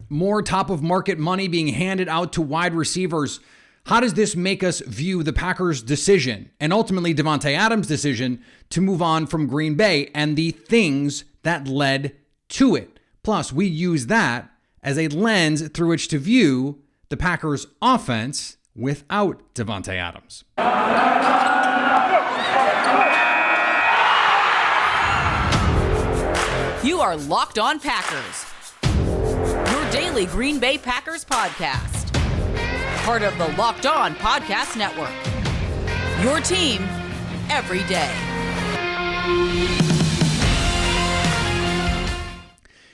more top of market money being handed out to wide receivers. How does this make us view the Packers' decision and ultimately Davante Adams' decision to move on from Green Bay and the things that led to it? Plus, we use that as a lens through which to view the Packers' offense without Davante Adams. You are Locked On Packers, your daily Green Bay Packers podcast. Part of the Locked On Podcast Network, your team every day.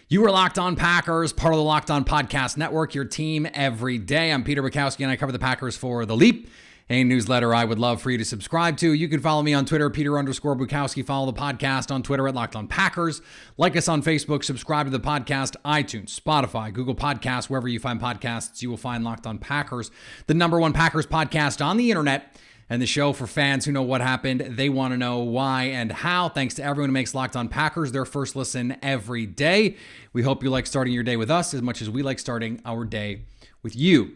You are Locked On Packers, part of the Locked On Podcast Network, your team every day. I'm Peter Bukowski, and I cover the Packers for The Leap, a newsletter I would love for you to subscribe to. You can follow me on Twitter, Peter_Bukowski. Follow the podcast on Twitter at Locked On Packers. Like us on Facebook. Subscribe to the podcast, iTunes, Spotify, Google Podcasts, wherever you find podcasts, you will find Locked On Packers, the #1 Packers podcast on the internet, and the show for fans who know what happened. They want to know why and how. Thanks to everyone who makes Locked On Packers their first listen every day. We hope you like starting your day with us as much as we like starting our day with you.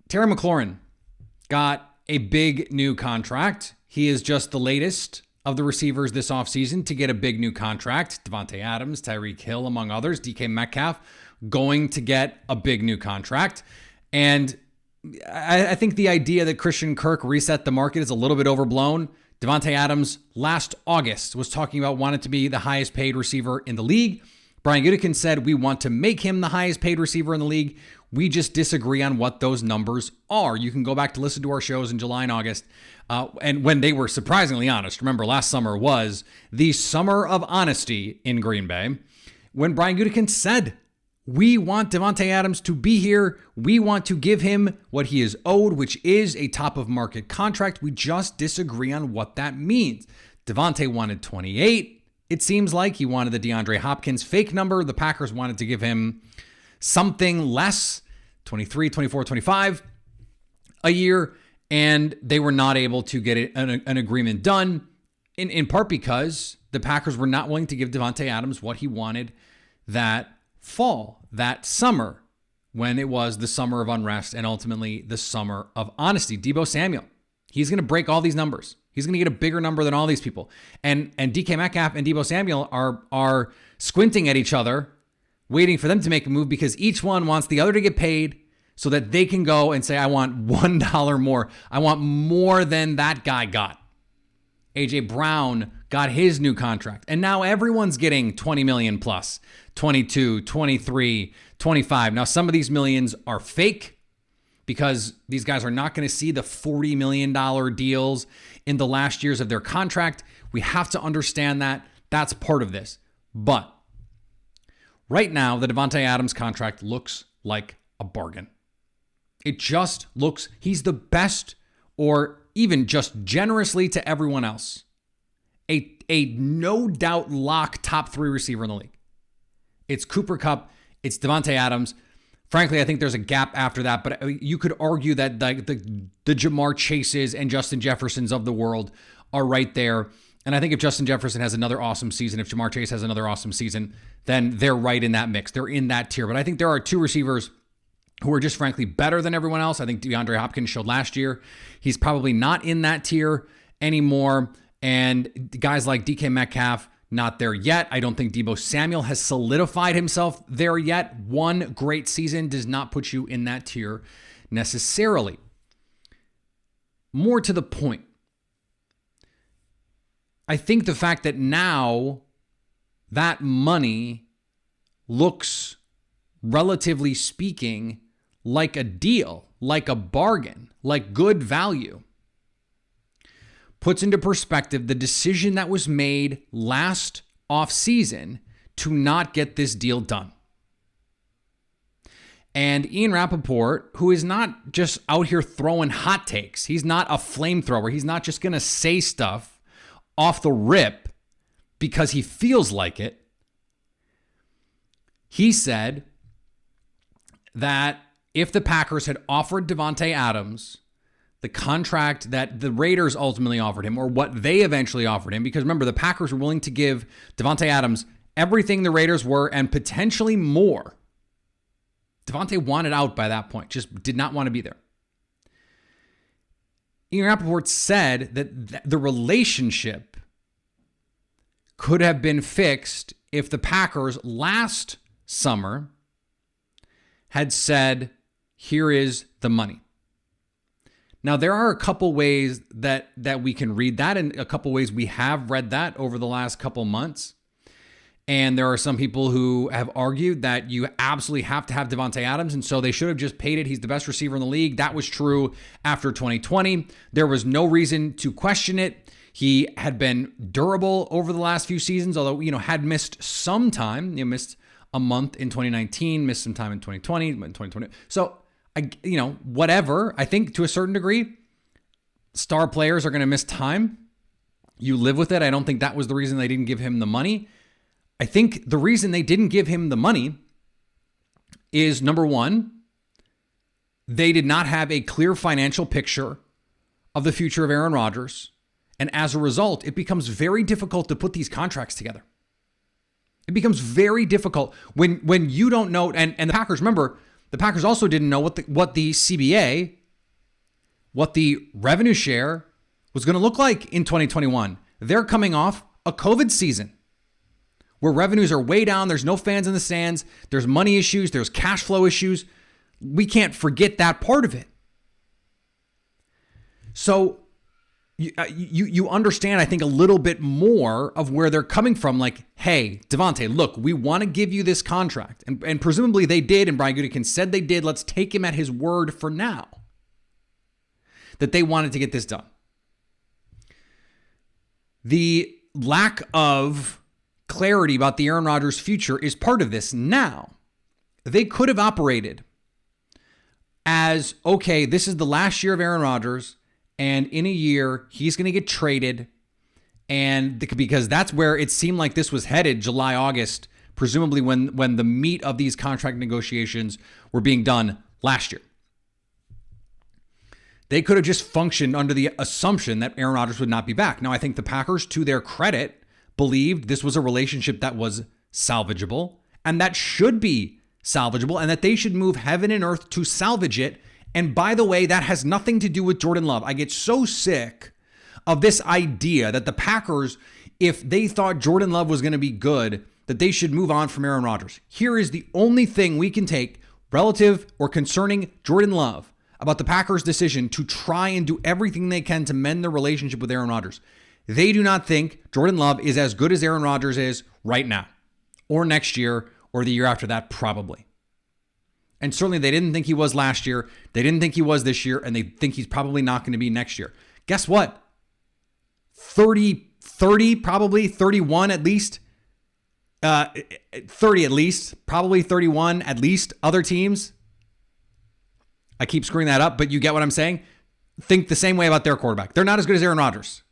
Terry McLaurin got a big new contract. He is just the latest of the receivers this offseason to get a big new contract. Davante Adams, Tyreek Hill, among others. DK Metcalf going to get a big new contract. And I think the idea that Christian Kirk reset the market is a little bit overblown. Davante Adams last August was talking about wanting to be the highest paid receiver in the league. Brian Gutekunst said, we want to make him the highest paid receiver in the league. We just disagree on what those numbers are. You can go back to listen to our shows in July and August. And when they were surprisingly honest, remember last summer was the summer of honesty in Green Bay. When Brian Gutekunst said, we want Davante Adams to be here. We want to give him what he is owed, which is a top of market contract. We just disagree on what that means. Davante wanted 28. It seems like he wanted the DeAndre Hopkins fake number. The Packers wanted to give him something less, 23, 24, 25 a year, and they were not able to get an agreement done, in part because the Packers were not willing to give Davante Adams what he wanted that fall, that summer, when it was the summer of unrest and ultimately the summer of honesty. Deebo Samuel, he's going to break all these numbers. He's going to get a bigger number than all these people. And DK Metcalf and Deebo Samuel are squinting at each other, waiting for them to make a move because each one wants the other to get paid so that they can go and say, I want $1 more. I want more than that guy got. A.J. Brown got his new contract. And now everyone's getting 20 million plus, 22, 23, 25. Now some of these millions are fake because these guys are not going to see the $40 million deals in the last years of their contract. We have to understand that. That's part of this. But right now, the Davante Adams contract looks like a bargain. It just looks, he's the best, or even just generously to everyone else, a no doubt lock top 3 receiver in the league. It's Cooper Kupp, it's Davante Adams. Frankly, I think there's a gap after that, but you could argue that the Jamar Chases and Justin Jeffersons of the world are right there. And I think if Justin Jefferson has another awesome season, if Jamar Chase has another awesome season, then they're right in that mix. They're in that tier. But I think there are 2 receivers who are just frankly better than everyone else. I think DeAndre Hopkins showed last year. He's probably not in that tier anymore. And guys like DK Metcalf, not there yet. I don't think Deebo Samuel has solidified himself there yet. One great season does not put you in that tier necessarily. More to the point, I think the fact that now that money looks, relatively speaking, like a deal, like a bargain, like good value, puts into perspective the decision that was made last offseason to not get this deal done. And Ian Rappaport, who is not just out here throwing hot takes, he's not a flamethrower, he's not just going to say stuff off the rip because he feels like it. He said that if the Packers had offered Davante Adams the contract that the Raiders ultimately offered him, or what they eventually offered him, because remember, the Packers were willing to give Davante Adams everything the Raiders were and potentially more. Davante wanted out by that point, just did not want to be there. Ian Rappaport said that the relationship could have been fixed if the Packers last summer had said, here is the money. Now, there are a couple ways that we can read that, and a couple ways we have read that over the last couple months. And there are some people who have argued that you absolutely have to have Davante Adams, and so they should have just paid it. He's the best receiver in the league. That was true after 2020. There was no reason to question it. He had been durable over the last few seasons, although, had missed some time. Missed a month in 2019, missed some time in 2020, in 2020. So, whatever. I think to a certain degree, star players are going to miss time. You live with it. I don't think that was the reason they didn't give him the money. I think the reason they didn't give him the money is, number one, they did not have a clear financial picture of the future of Aaron Rodgers. And as a result, it becomes very difficult to put these contracts together. It becomes very difficult when you don't know. And the Packers, remember, the Packers also didn't know what the CBA, what the revenue share was going to look like in 2021. They're coming off a COVID season where revenues are way down. There's no fans in the stands. There's money issues. There's cash flow issues. We can't forget that part of it. So you understand, I think, a little bit more of where they're coming from. Like, hey, Davante, look, we want to give you this contract. And presumably they did, and Brian Gutekunst said they did. Let's take him at his word for now that they wanted to get this done. The lack of clarity about the Aaron Rodgers future is part of this. Now, they could have operated as, okay, this is the last year of Aaron Rodgers, and in a year, he's going to get traded, and because that's where it seemed like this was headed, July, August, presumably when the meat of these contract negotiations were being done last year. They could have just functioned under the assumption that Aaron Rodgers would not be back. Now, I think the Packers, to their credit, believed this was a relationship that was salvageable and that should be salvageable and that they should move heaven and earth to salvage it. And by the way, that has nothing to do with Jordan Love. I get so sick of this idea that the Packers, if they thought Jordan Love was going to be good, that they should move on from Aaron Rodgers. Here is the only thing we can take relative or concerning Jordan Love about the Packers' decision to try and do everything they can to mend their relationship with Aaron Rodgers. They do not think Jordan Love is as good as Aaron Rodgers is right now, or next year, or the year after that, probably. And certainly they didn't think he was last year. They didn't think he was this year, and they think he's probably not going to be next year. Guess what? 30, probably 31 at least. 30 at least, probably 31 at least. Other teams, I keep screwing that up, but you get what I'm saying? Think the same way about their quarterback. They're not as good as Aaron Rodgers.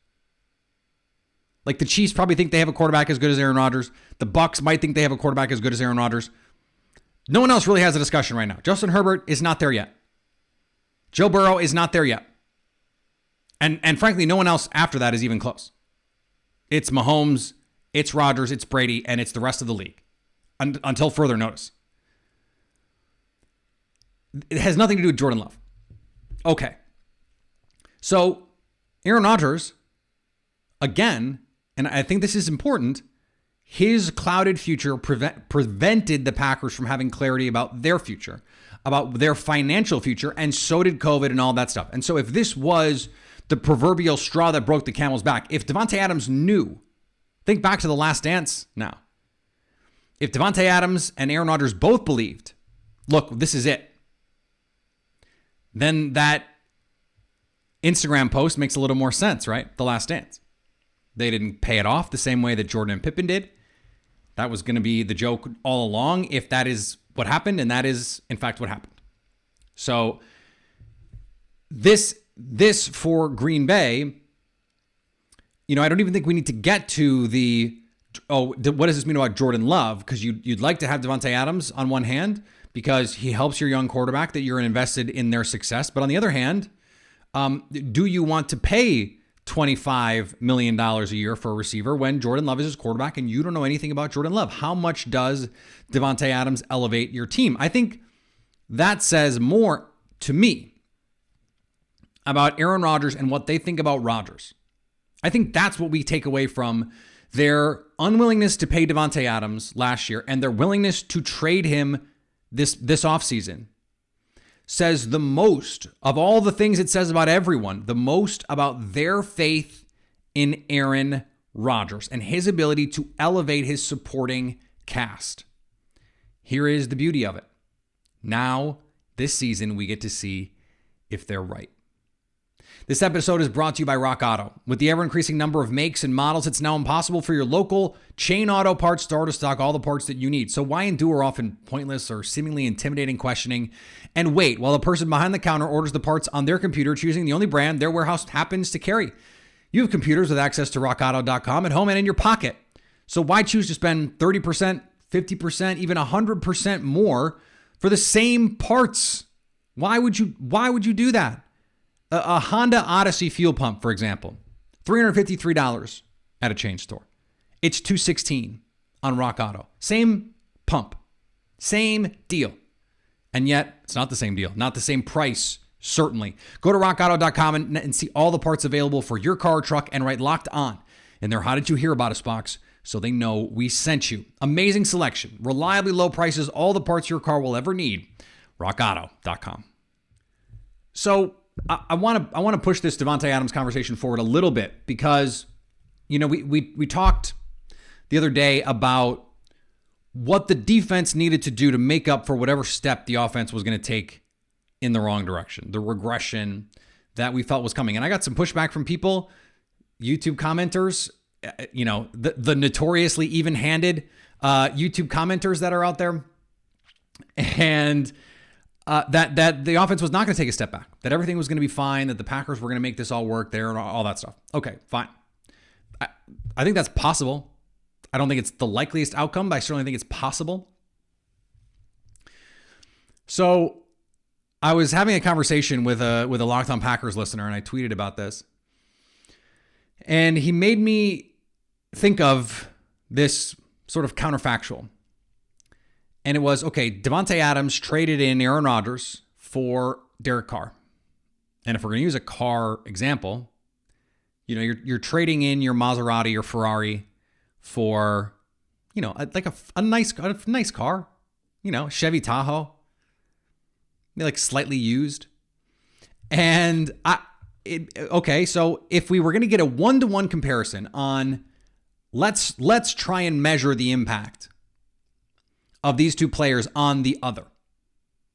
Like the Chiefs probably think they have a quarterback as good as Aaron Rodgers. The Bucs might think they have a quarterback as good as Aaron Rodgers. No one else really has a discussion right now. Justin Herbert is not there yet. Joe Burrow is not there yet. And frankly, no one else after that is even close. It's Mahomes, it's Rodgers, it's Brady, and it's the rest of the league until further notice. It has nothing to do with Jordan Love. Okay. So Aaron Rodgers, again, and I think this is important, his clouded future prevented the Packers from having clarity about their future, about their financial future, and so did COVID and all that stuff. And so if this was the proverbial straw that broke the camel's back, if Davante Adams knew, think back to the Last Dance now. If Davante Adams and Aaron Rodgers both believed, look, this is it, then that Instagram post makes a little more sense, right? The Last Dance. They didn't pay it off the same way that Jordan and Pippen did. That was going to be the joke all along if that is what happened, and that is, in fact, what happened. So this for Green Bay, I don't even think we need to get to what does this mean about Jordan Love? Because you'd like to have Davante Adams on one hand because he helps your young quarterback that you're invested in their success. But on the other hand, do you want to pay $25 million a year for a receiver when Jordan Love is his quarterback and you don't know anything about Jordan Love? How much does Davante Adams elevate your team? I think that says more to me about Aaron Rodgers and what they think about Rodgers. I think that's what we take away from their unwillingness to pay Davante Adams last year and their willingness to trade him this offseason. Says the most of all the things it says about everyone, the most about their faith in Aaron Rodgers and his ability to elevate his supporting cast. Here is the beauty of it. Now, this season, we get to see if they're right. This episode is brought to you by Rock Auto. With the ever-increasing number of makes and models, it's now impossible for your local chain auto parts store to stock all the parts that you need. So why endure often pointless or seemingly intimidating questioning and wait while the person behind the counter orders the parts on their computer, choosing the only brand their warehouse happens to carry? You have computers with access to rockauto.com at home and in your pocket. So why choose to spend 30%, 50%, even 100% more for the same parts? Why would you do that? A Honda Odyssey fuel pump, for example, $353 at a chain store. It's $216 on Rock Auto. Same pump, same deal. And yet, it's not the same deal, not the same price, certainly. Go to rockauto.com and see all the parts available for your car or truck and write Locked On in their How Did You Hear About Us box so they know we sent you. Amazing selection, reliably low prices, all the parts your car will ever need. rockauto.com. So, I want to push this Davante Adams conversation forward a little bit because, we talked the other day about what the defense needed to do to make up for whatever step the offense was going to take in the wrong direction, the regression that we felt was coming. And I got some pushback from people, YouTube commenters, the notoriously even-handed YouTube commenters that are out there, and that the offense was not going to take a step back, that everything was going to be fine, that the Packers were going to make this all work there and all that stuff. Okay, fine. I think that's possible. I don't think it's the likeliest outcome, but I certainly think it's possible. So I was having a conversation with a Locked On Packers listener, and I tweeted about this. And he made me think of this sort of counterfactual. And it was, okay, Davante Adams traded in Aaron Rodgers for Derek Carr. And if we're going to use a Carr example, you're trading in your Maserati or Ferrari for, like a nice car, Chevy Tahoe, like slightly used. And so if we were going to get a one-to-one comparison on, let's try and measure the impact of these two players on the other,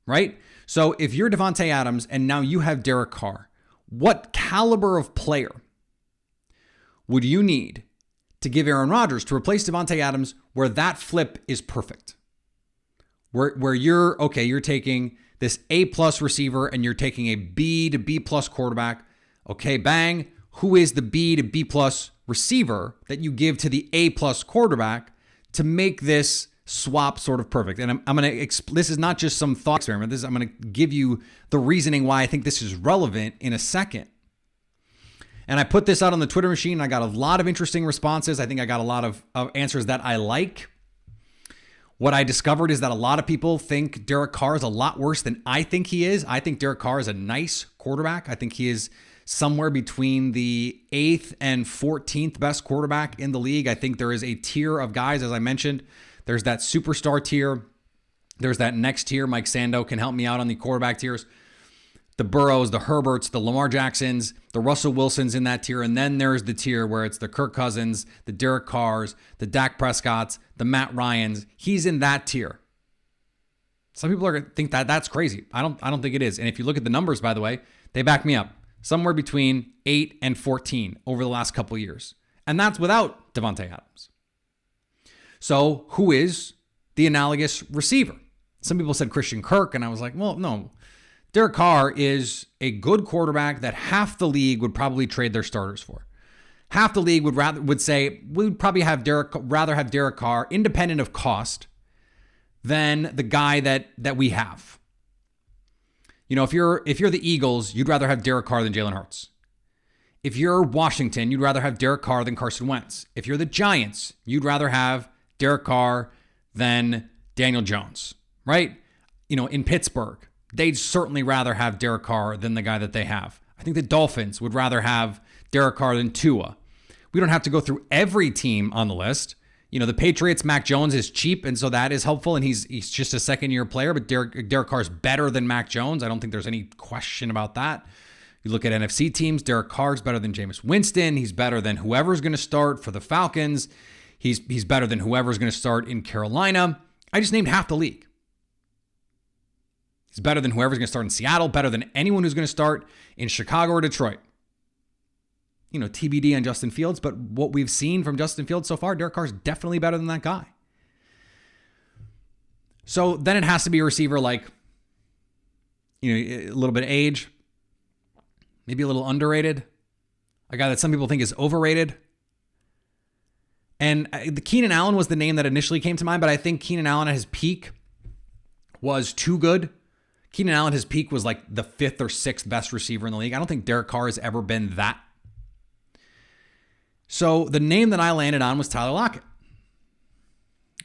right? So if you're Davante Adams and now you have Derek Carr, what caliber of player would you need to give Aaron Rodgers to replace Davante Adams where that flip is perfect? Where you're taking this A+ receiver and you're taking a B to B+ quarterback. Okay, bang. Who is the B to B+ receiver that you give to the A+ quarterback to make this swap sort of perfect? And I'm going to this is not just some thought experiment. I'm going to give you the reasoning why I think this is relevant in a second. And I put this out on the Twitter machine. I got a lot of interesting responses. I think I got a lot of answers that I like. What I discovered is that a lot of people think Derek Carr is a lot worse than I think he is. I think Derek Carr is a nice quarterback. I think he is somewhere between the 8th and 14th best quarterback in the league. I think there is a tier of guys, as I mentioned. There's that superstar tier. There's that next tier. Mike Sando can help me out on the quarterback tiers. The Burrows, the Herberts, the Lamar Jacksons, the Russell Wilsons in that tier. And then there's the tier where it's the Kirk Cousins, the Derek Carrs, the Dak Prescotts, the Matt Ryans. He's in that tier. Some people are going to think that that's crazy. I don't think it is. And if you look at the numbers, by the way, they back me up. Somewhere between 8 and 14 over the last couple of years. And that's without Davante Adams. So who is the analogous receiver? Some people said Christian Kirk, and I was like, well, no. Derek Carr is a good quarterback that half the league would probably trade their starters for. Half the league would say we would probably rather have Derek Carr, independent of cost, than the guy that we have. If you're the Eagles, you'd rather have Derek Carr than Jalen Hurts. If you're Washington, you'd rather have Derek Carr than Carson Wentz. If you're the Giants, you'd rather have Derek Carr than Daniel Jones, right? in Pittsburgh, they'd certainly rather have Derek Carr than the guy that they have. I think the Dolphins would rather have Derek Carr than Tua. We don't have to go through every team on the list. The Patriots, Mac Jones is cheap, and so that is helpful, and he's just a second-year player, but Derek Carr is better than Mac Jones. I don't think there's any question about that. You look at NFC teams, Derek Carr is better than Jameis Winston. He's better than whoever's going to start for the Falcons. He's better than whoever's going to start in Carolina. I just named half the league. He's better than whoever's going to start in Seattle, better than anyone who's going to start in Chicago or Detroit. TBD on Justin Fields, but what we've seen from Justin Fields so far, Derek Carr is definitely better than that guy. So then it has to be a receiver like, a little bit of age, maybe a little underrated, a guy that some people think is overrated. And the Keenan Allen was the name that initially came to mind, but I think Keenan Allen at his peak was too good. Keenan Allen at his peak was like the 5th or 6th best receiver in the league. I don't think Derek Carr has ever been that. So the name that I landed on was Tyler Lockett.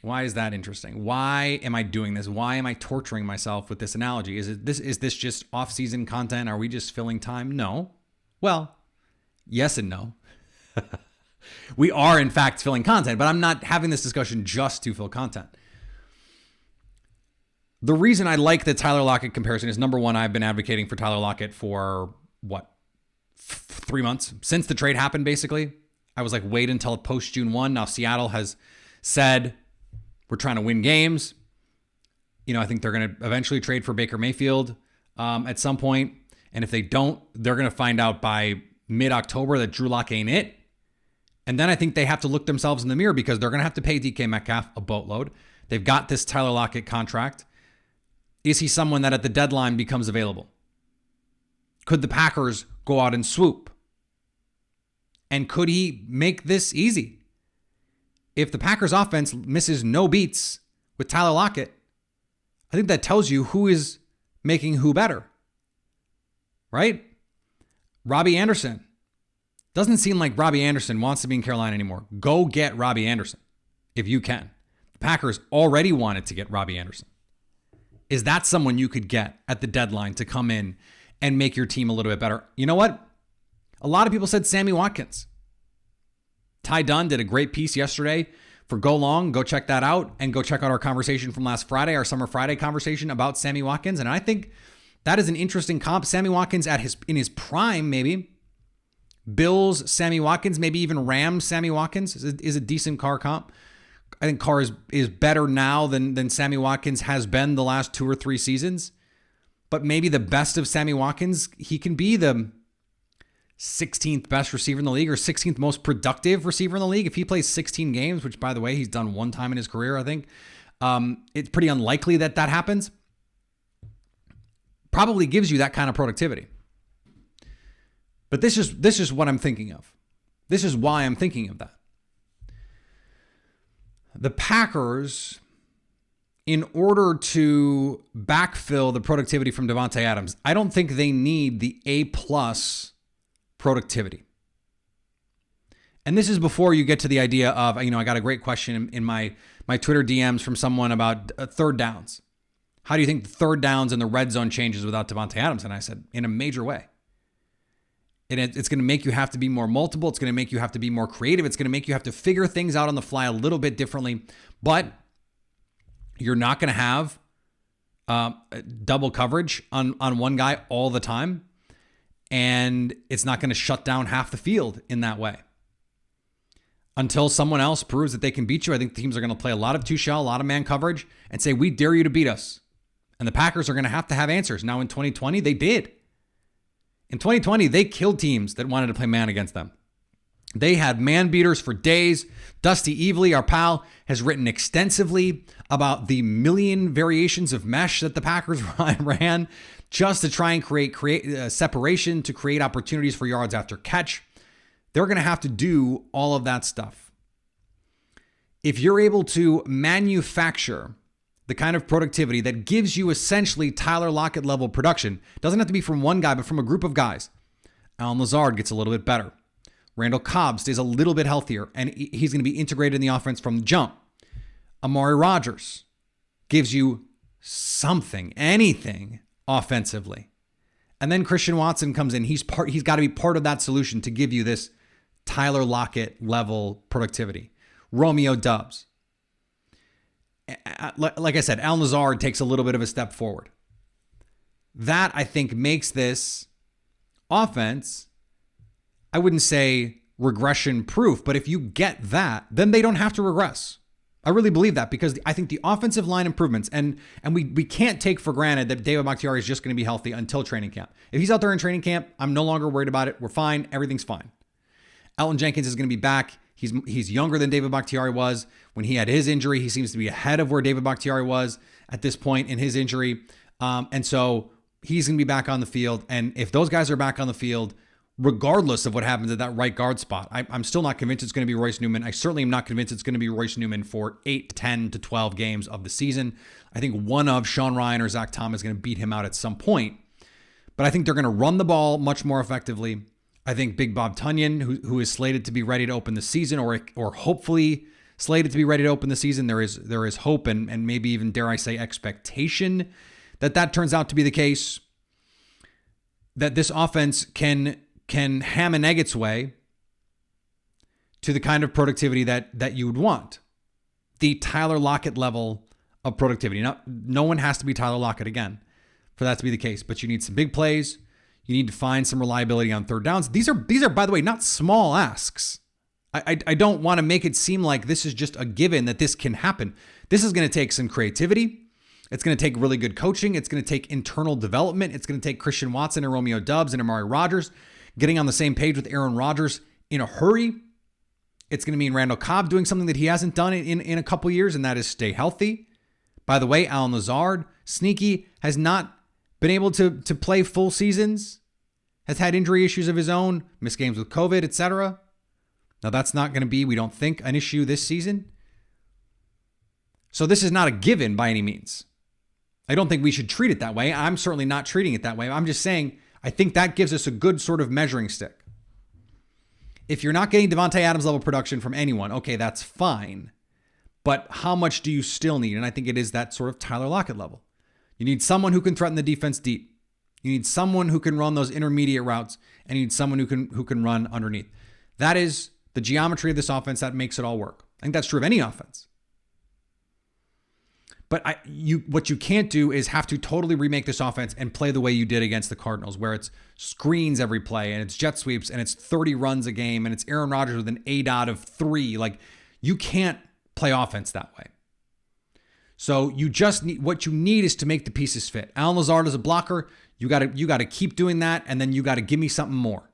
Why is that interesting? Why am I doing this? Why am I torturing myself with this analogy? Is this just off-season content? Are we just filling time? No. Well, yes and no. We are, in fact, filling content, but I'm not having this discussion just to fill content. The reason I like the Tyler Lockett comparison is, number one, I've been advocating for Tyler Lockett for, 3 months? Since the trade happened, basically. I was like, wait until post June 1. Now Seattle has said, we're trying to win games. I think they're going to eventually trade for Baker Mayfield at some point. And if they don't, they're going to find out by mid-October that Drew Lock ain't it. And then I think they have to look themselves in the mirror because they're going to have to pay DK Metcalf a boatload. They've got this Tyler Lockett contract. Is he someone that at the deadline becomes available? Could the Packers go out and swoop? And could he make this easy? If the Packers offense misses no beats with Tyler Lockett, I think that tells you who is making who better. Right? Robbie Anderson. Doesn't seem like Robbie Anderson wants to be in Carolina anymore. Go get Robbie Anderson if you can. The Packers already wanted to get Robbie Anderson. Is that someone you could get at the deadline to come in and make your team a little bit better? You know what? A lot of people said Sammy Watkins. Ty Dunn did a great piece yesterday for Go Long. Go check that out and go check out our conversation from last Friday, our Summer Friday conversation about Sammy Watkins. And I think that is an interesting comp. Sammy Watkins in his prime, maybe. Bills, Sammy Watkins, maybe even Rams, Sammy Watkins is a decent Carr comp. I think Carr is better now than Sammy Watkins has been the last 2 or 3 seasons. But maybe the best of Sammy Watkins, he can be the 16th best receiver in the league or 16th most productive receiver in the league. If he plays 16 games, which by the way, he's done one time in his career, I think, it's pretty unlikely that happens. Probably gives you that kind of productivity. But this is what I'm thinking of. This is why I'm thinking of that. The Packers, in order to backfill the productivity from Davante Adams, I don't think they need the A+ productivity. And this is before you get to the idea of, I got a great question in my Twitter DMs from someone about third downs. How do you think the third downs in the red zone changes without Davante Adams? And I said, in a major way. And it's going to make you have to be more multiple. It's going to make you have to be more creative. It's going to make you have to figure things out on the fly a little bit differently. But you're not going to have double coverage on one guy all the time. And it's not going to shut down half the field in that way. Until someone else proves that they can beat you, I think teams are going to play a lot of two-shell, a lot of man coverage, and say, we dare you to beat us. And the Packers are going to have answers. Now in 2020, they did. In 2020, they killed teams that wanted to play man against them. They had man beaters for days. Dusty Evely, our pal, has written extensively about the million variations of mesh that the Packers ran just to try and create separation, to create opportunities for yards after catch. They're going to have to do all of that stuff. If you're able to manufacture the kind of productivity that gives you essentially Tyler Lockett level production, doesn't have to be from one guy, but from a group of guys. Allen Lazard gets a little bit better. Randall Cobb stays a little bit healthier, and he's going to be integrated in the offense from the jump. Amari Rodgers gives you something, anything offensively. And then Christian Watson comes in. He's got to be part of that solution to give you this Tyler Lockett level productivity. Romeo Doubs. Like I said, Allen Lazard takes a little bit of a step forward. That, I think, makes this offense, I wouldn't say regression proof, but if you get that, then they don't have to regress. I really believe that, because I think the offensive line improvements, and we can't take for granted that David Bakhtiari is just going to be healthy until training camp. If he's out there in training camp, I'm no longer worried about it. We're fine. Everything's fine. Elton Jenkins is going to be back. He's younger than David Bakhtiari was. When he had his injury, he seems to be ahead of where David Bakhtiari was at this point in his injury. And so he's going to be back on the field. And if those guys are back on the field, regardless of what happens at that right guard spot, I'm still not convinced it's going to be Royce Newman. I certainly am not convinced it's going to be Royce Newman for 8, 10 to 12 games of the season. I think one of Sean Ryan or Zach Tom is going to beat him out at some point. But I think they're going to run the ball much more effectively. I think Big Bob Tunyon, who is slated to be ready to open the season, or hopefully slated to be ready to open the season, there is hope and maybe even, dare I say, expectation that turns out to be the case, that this offense can ham and egg its way to the kind of productivity that you would want. The Tyler Lockett level of productivity. Now, no one has to be Tyler Lockett again for that to be the case, but you need some big plays. You need to find some reliability on third downs. These are, by the way, not small asks. I don't want to make it seem like this is just a given that this can happen. This is going to take some creativity. It's going to take really good coaching. It's going to take internal development. It's going to take Christian Watson and Romeo Doubs and Amari Rodgers getting on the same page with Aaron Rodgers in a hurry. It's going to mean Randall Cobb doing something that he hasn't done in a couple years, and that is stay healthy. By the way, Allen Lazard, sneaky, has not been able to play full seasons, has had injury issues of his own, missed games with COVID, etc. Now, that's not going to be, we don't think, an issue this season. So this is not a given by any means. I don't think we should treat it that way. I'm certainly not treating it that way. I'm just saying, I think that gives us a good sort of measuring stick. If you're not getting Davante Adams level production from anyone, okay, that's fine. But how much do you still need? And I think it is that sort of Tyler Lockett level. You need someone who can threaten the defense deep. You need someone who can run those intermediate routes, and you need someone who can run underneath. That is the geometry of this offense that makes it all work. I think that's true of any offense. But what you can't do is have to totally remake this offense and play the way you did against the Cardinals, where it's screens every play and it's jet sweeps and it's 30 runs a game and it's Aaron Rodgers with an 8 out of 3. Like, you can't play offense that way. So you just need, what you need is to make the pieces fit. Allen Lazard is a blocker. You got to keep doing that, and then you got to give me something more.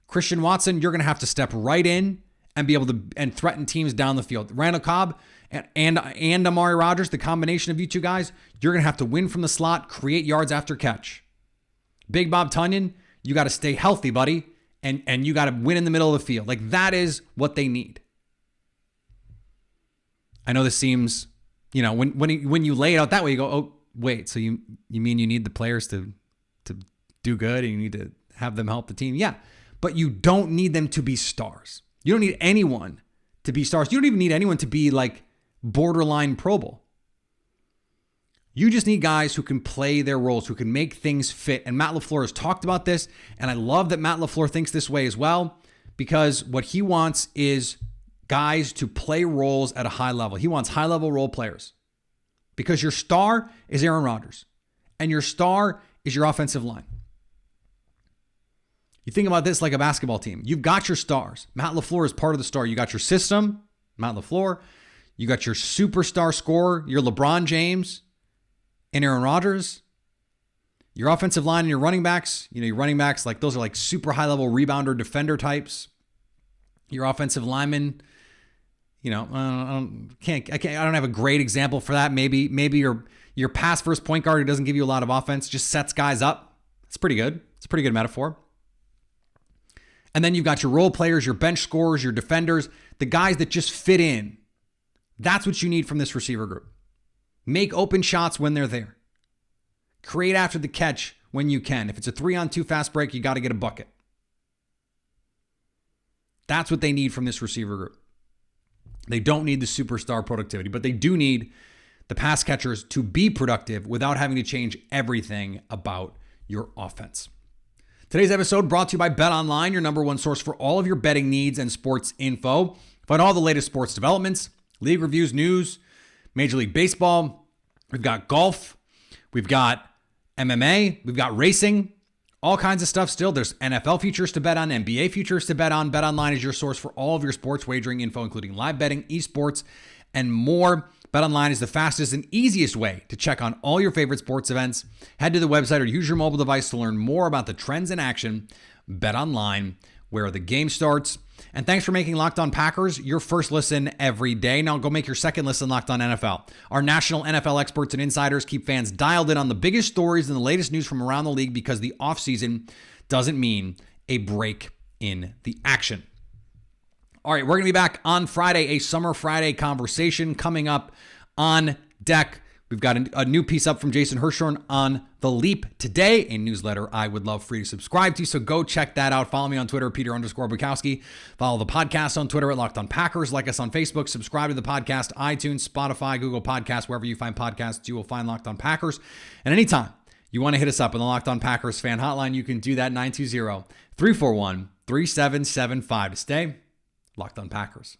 Christian Watson, you're going to have to step right in and be able to and threaten teams down the field. Randall Cobb and Amari Rodgers, the combination of you two guys, you're going to have to win from the slot, create yards after catch. Big Bob Tunyon, you got to stay healthy, buddy, and you got to win in the middle of the field. Like, that is what they need. I know this seems, when you lay it out that way, you go, oh, wait, so you mean you need the players to do good and you need to have them help the team? Yeah, but you don't need them to be stars. You don't need anyone to be stars. You don't even need anyone to be like borderline Pro Bowl. You just need guys who can play their roles, who can make things fit. And Matt LaFleur has talked about this, and I love that Matt LaFleur thinks this way as well, because what he wants is guys to play roles at a high level. He wants high-level role players, because your star is Aaron Rodgers, and your star is your offensive line. You think about this like a basketball team. You've got your stars. Matt LaFleur is part of the star. You got your system, Matt LaFleur. You got your superstar scorer, your LeBron James and Aaron Rodgers. Your offensive line and your running backs. Your running backs, like, those are like super high-level rebounder, defender types. Your offensive linemen, I don't have a great example for that. Maybe your pass first point guard who doesn't give you a lot of offense, just sets guys up. It's pretty good. It's a pretty good metaphor. And then you've got your role players, your bench scorers, your defenders, the guys that just fit in. That's what you need from this receiver group. Make open shots when they're there. Create after the catch when you can. If it's a 3-on-2 fast break, you got to get a bucket. That's what they need from this receiver group. They don't need the superstar productivity, but they do need the pass catchers to be productive without having to change everything about your offense. Today's episode brought to you by BetOnline, your number one source for all of your betting needs and sports info. Find all the latest sports developments, league reviews, news, Major League Baseball. We've got golf. We've got MMA. We've got racing. All kinds of stuff still. There's NFL futures to bet on, NBA futures to bet on. BetOnline is your source for all of your sports wagering info, including live betting, esports, and more. BetOnline is the fastest and easiest way to check on all your favorite sports events. Head to the website or use your mobile device to learn more about the trends in action. BetOnline, where the game starts. And thanks for making Locked On Packers your first listen every day. Now go make your second listen Locked On NFL. Our national NFL experts and insiders keep fans dialed in on the biggest stories and the latest news from around the league, because the offseason doesn't mean a break in the action. All right, we're going to be back on Friday, a Summer Friday conversation coming up on deck. We've got a new piece up from Jason Hirschhorn on The Leap today, a newsletter I would love for you to subscribe to, so go check that out. Follow me on Twitter, Peter_Bukowski. Follow the podcast on Twitter at Locked On Packers. Like us on Facebook. Subscribe to the podcast, iTunes, Spotify, Google Podcasts, wherever you find podcasts, you will find Locked On Packers. And anytime you want to hit us up on the Locked On Packers fan hotline, you can do that, 920-341-3775 to stay Locked On Packers.